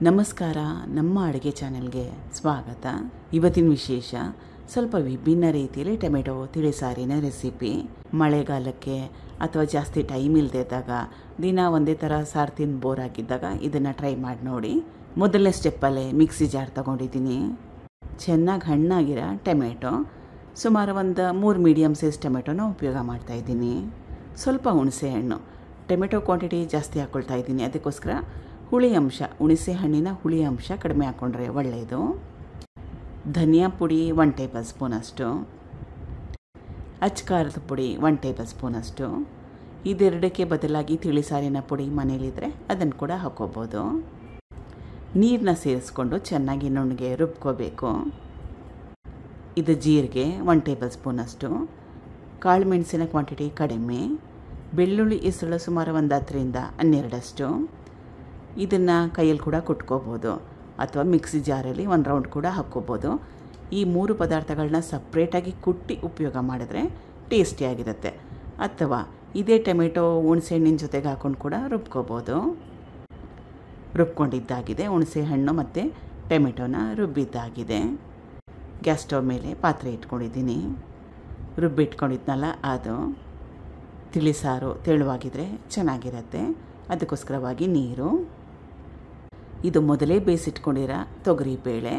ನಮಸ್ಕಾರ, ನಮ್ಮ ಅಡುಗೆ ಚಾನೆಲ್ಗೆ ಸ್ವಾಗತ. ಇವತ್ತಿನ ವಿಶೇಷ ಸ್ವಲ್ಪ ವಿಭಿನ್ನ ರೀತಿಯಲ್ಲಿ ಟೊಮೆಟೊ ತಿಳಿಸಾರಿನ ರೆಸಿಪಿ. ಮಳೆಗಾಲಕ್ಕೆ ಅಥವಾ ಜಾಸ್ತಿ ಟೈಮ್ ಇಲ್ಲದೆ ಇದ್ದಾಗ, ದಿನ ಒಂದೇ ಥರ ಸಾರು ತಿಂದು ಬೋರ್ ಆಗಿದ್ದಾಗ ಇದನ್ನು ಟ್ರೈ ಮಾಡಿ ನೋಡಿ. ಮೊದಲನೇ ಸ್ಟೆಪ್ಪಲ್ಲೇ ಮಿಕ್ಸಿ ಜಾರ್ ತೊಗೊಂಡಿದ್ದೀನಿ. ಚೆನ್ನಾಗಿ ಹಣ್ಣಾಗಿರೋ ಟೊಮೆಟೊ, ಸುಮಾರು ಒಂದು 3 ಮೀಡಿಯಮ್ ಸೈಜ್ ಟೊಮೆಟೊನ ಉಪಯೋಗ ಮಾಡ್ತಾಯಿದ್ದೀನಿ. ಸ್ವಲ್ಪ ಹುಣಸೆ ಹಣ್ಣು, ಟೊಮೆಟೊ ಕ್ವಾಂಟಿಟಿ ಜಾಸ್ತಿ ಹಾಕ್ಕೊಳ್ತಾ ಇದ್ದೀನಿ, ಅದಕ್ಕೋಸ್ಕರ ಹುಳಿ ಅಂಶ, ಹುಣಸೆ ಹಣ್ಣಿನ ಹುಳಿ ಅಂಶ ಕಡಿಮೆ ಹಾಕ್ಕೊಂಡ್ರೆ ಒಳ್ಳೆಯದು. ಧನಿಯಾ ಪುಡಿ 1 ಟೇಬಲ್ ಸ್ಪೂನಷ್ಟು, ಅಚ್ಕಾರದ ಪುಡಿ 1 ಟೇಬಲ್ ಸ್ಪೂನಷ್ಟು. ಇದೆರಡಕ್ಕೆ ಬದಲಾಗಿ ತಿಳಿಸಾರಿನ ಪುಡಿ ಮನೇಲಿದ್ದರೆ ಅದನ್ನು ಕೂಡ ಹಾಕ್ಕೋಬೋದು. ನೀರನ್ನ ಸೇರಿಸ್ಕೊಂಡು ಚೆನ್ನಾಗಿ ನುಣ್ಣಗೆ ರುಬ್ಕೋಬೇಕು. ಇದು ಜೀರಿಗೆ 1 ಟೇಬಲ್ ಸ್ಪೂನಷ್ಟು, ಕಾಳು ಮೆಣಸಿನ ಕ್ವಾಂಟಿಟಿ ಕಡಿಮೆ, ಬೆಳ್ಳುಳ್ಳಿ ಹೆಸರು ಸುಮಾರು ಒಂದು 10ರಿಂದ 12ಅಷ್ಟು. ಇದನ್ನು ಕೈಯಲ್ಲಿ ಕೂಡ ಕುಟ್ಕೋಬೋದು ಅಥವಾ ಮಿಕ್ಸಿ ಜಾರಲ್ಲಿ 1 ರೌಂಡ್ ಕೂಡ ಹಾಕ್ಕೋಬೋದು. ಈ 3 ಪದಾರ್ಥಗಳನ್ನ ಸಪ್ರೇಟಾಗಿ ಕುಟ್ಟಿ ಉಪಯೋಗ ಮಾಡಿದ್ರೆ ಟೇಸ್ಟಿಯಾಗಿರುತ್ತೆ. ಅಥವಾ ಇದೇ ಟೊಮೆಟೊ ಹುಣಸೆ ಹಣ್ಣಿನ ಜೊತೆಗೆ ಹಾಕ್ಕೊಂಡು ಕೂಡ ರುಬ್ಕೋಬೋದು. ರುಬ್ಕೊಂಡಿದ್ದಾಗಿದೆ, ಹುಣಸೆ ಹಣ್ಣು ಮತ್ತು ಟೊಮೆಟೊನ ರುಬ್ಬಿದ್ದಾಗಿದೆ. ಗ್ಯಾಸ್ ಸ್ಟವ್ ಮೇಲೆ ಪಾತ್ರೆ ಇಟ್ಕೊಂಡಿದ್ದೀನಿ. ರುಬ್ಬಿಟ್ಕೊಂಡಿದ್ನಲ್ಲ ಅದು. ತಿಳಿಸಾರು ತೆಳುವಾಗಿದ್ದರೆ ಚೆನ್ನಾಗಿರುತ್ತೆ, ಅದಕ್ಕೋಸ್ಕರವಾಗಿ ನೀರು. ಇದು ಮೊದಲೇ ಬೇಯಿಸಿಟ್ಕೊಂಡಿರೋ ತೊಗರಿಬೇಳೆ,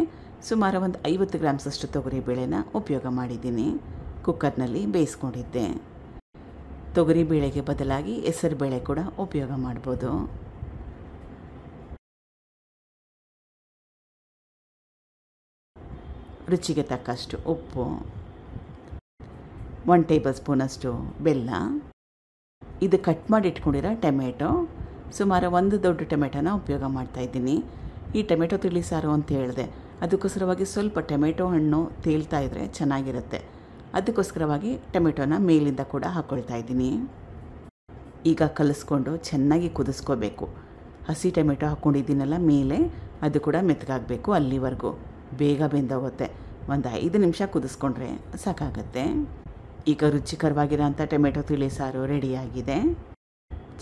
ಸುಮಾರು ಒಂದು 50 ಗ್ರಾಮ್ಸಷ್ಟು ತೊಗರಿಬೇಳೆನ ಉಪಯೋಗ ಮಾಡಿದ್ದೀನಿ. ಕುಕ್ಕರ್ನಲ್ಲಿ ಬೇಯಿಸ್ಕೊಂಡಿದ್ದೆ. ತೊಗರಿಬೇಳೆಗೆ ಬದಲಾಗಿ ಹೆಸರುಬೇಳೆ ಕೂಡ ಉಪಯೋಗ ಮಾಡ್ಬೋದು. ರುಚಿಗೆ ತಕ್ಕಷ್ಟು ಉಪ್ಪು, 1 ಟೇಬಲ್ ಸ್ಪೂನಷ್ಟು ಬೆಲ್ಲ. ಇದು ಕಟ್ ಮಾಡಿ ಇಟ್ಕೊಂಡಿರೋ ಟೊಮೆಟೊ, ಸುಮಾರು 1 ದೊಡ್ಡ ಟೊಮೆಟೊನ ಉಪಯೋಗ ಮಾಡ್ತಾಯಿದ್ದೀನಿ. ಈ ಟೊಮೆಟೊ ತಿಳಿಸಾರು ಅಂತ ಹೇಳಿದೆ, ಅದಕ್ಕೋಸ್ಕರವಾಗಿ ಸ್ವಲ್ಪ ಟೊಮೆಟೊ ಹಣ್ಣು ತೇಲ್ತಾ ಇದ್ದರೆ ಚೆನ್ನಾಗಿರುತ್ತೆ, ಅದಕ್ಕೋಸ್ಕರವಾಗಿ ಟೊಮೆಟೊನ ಮೇಲಿಂದ ಕೂಡ ಹಾಕ್ಕೊಳ್ತಾ ಇದ್ದೀನಿ. ಈಗ ಕಲಿಸ್ಕೊಂಡು ಚೆನ್ನಾಗಿ ಕುದಿಸ್ಕೋಬೇಕು. ಹಸಿ ಟೊಮೆಟೊ ಹಾಕ್ಕೊಂಡಿದ್ದೀನಲ್ಲ ಮೇಲೆ, ಅದು ಕೂಡ ಮೆತ್ತಗಾಗಬೇಕು. ಅಲ್ಲಿವರೆಗೂ ಬೇಗ ಬೆಂದೋಗುತ್ತೆ. ಒಂದು 5 ನಿಮಿಷ ಕುದಿಸ್ಕೊಂಡ್ರೆ ಸಾಕಾಗತ್ತೆ. ಈಗ ರುಚಿಕರವಾಗಿರೋಂಥ ಟೊಮೆಟೊ ತಿಳಿಸಾರು ರೆಡಿಯಾಗಿದೆ.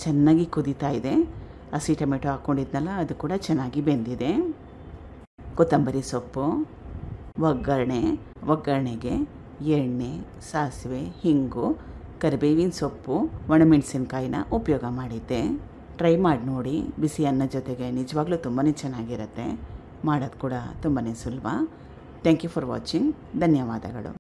ಚೆನ್ನಾಗಿ ಕುದೀತಾ ಇದೆ. ಹಸಿ ಟೊಮೆಟೊ ಹಾಕ್ಕೊಂಡಿದ್ನಲ್ಲ ಅದು ಕೂಡ ಚೆನ್ನಾಗಿ ಬೆಂದಿದೆ. ಕೊತ್ತಂಬರಿ ಸೊಪ್ಪು, ಒಗ್ಗರಣೆಗೆ ಎಣ್ಣೆ, ಸಾಸಿವೆ, ಹಿಂಗು, ಕರಿಬೇವಿನ ಸೊಪ್ಪು, ಒಣಮೆಣಸಿನ್ಕಾಯಿನ ಉಪಯೋಗ ಮಾಡಿದ್ದೆ. ಟ್ರೈ ಮಾಡಿ ನೋಡಿ. ಬಿಸಿ ಅನ್ನ ಜೊತೆಗೆ ನಿಜವಾಗ್ಲೂ ತುಂಬಾ ಚೆನ್ನಾಗಿರುತ್ತೆ. ಮಾಡೋದು ಕೂಡ ತುಂಬಾ ಸುಲಭ. Thank you for watching. ಧನ್ಯವಾದಗಳು.